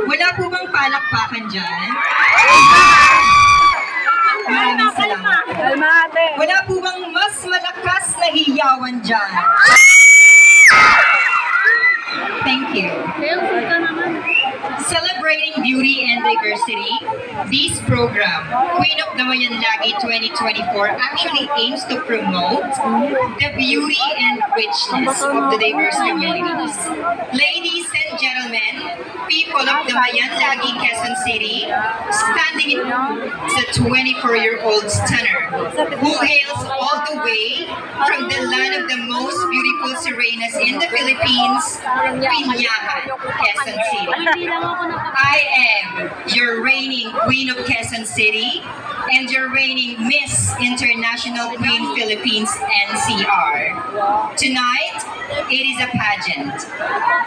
Wala po bang palakpakan dyan? Maraming salamat. Wala po bang mas malakas na hiyawan dyan? Thank you. Celebrating beauty and diversity, this program, Queen of Damayan Lagi 2024, actually aims to promote the beauty and richness of the diverse communities. Ladies and gentlemen, people of Damayan Lagi, Quezon City, standing in the 24-year-old stunner who hails all the way from the land of the most beautiful sirenas in the Philippines, Piñahan, Quezon City. I am your reigning Queen of Quezon City and your reigning Miss International Queen Philippines NCR. Tonight, it is a pageant.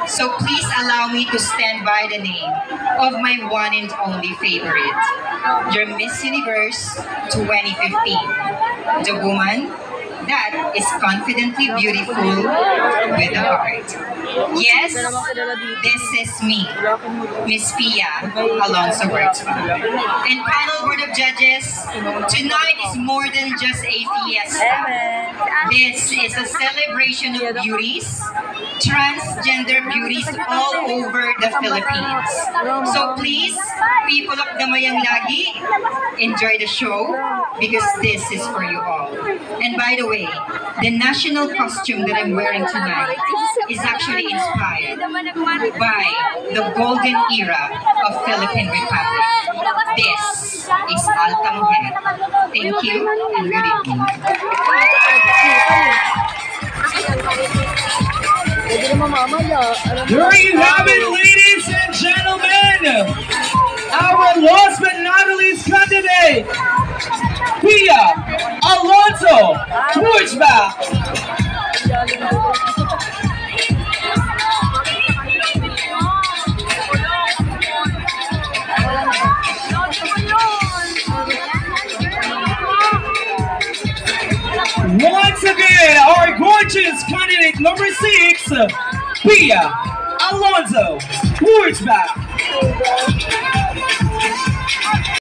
So please allow me to stand by the name of my one and only favorite, your Miss Universe 2015, the woman that is confidently beautiful with a heart. Yes, this is me, Miss Pia Alonso Bertzma. And panel board of judges, tonight is more than just a fiesta. This is a celebration of beauties, transgender beauties all over the Philippines. So please, people of Damayang Lagi, enjoy the show because this is for you all. And by the way, the national costume that I'm wearing tonight is actually inspired by the golden era of Philippine Republic. This is Alta Mujer. Thank you and good evening. There you have it, ladies and gentlemen. Our last but not least candidate, Pia Alonso Bertzma. Once again, our gorgeous candidate number 6, Pia Alonso Bertzma.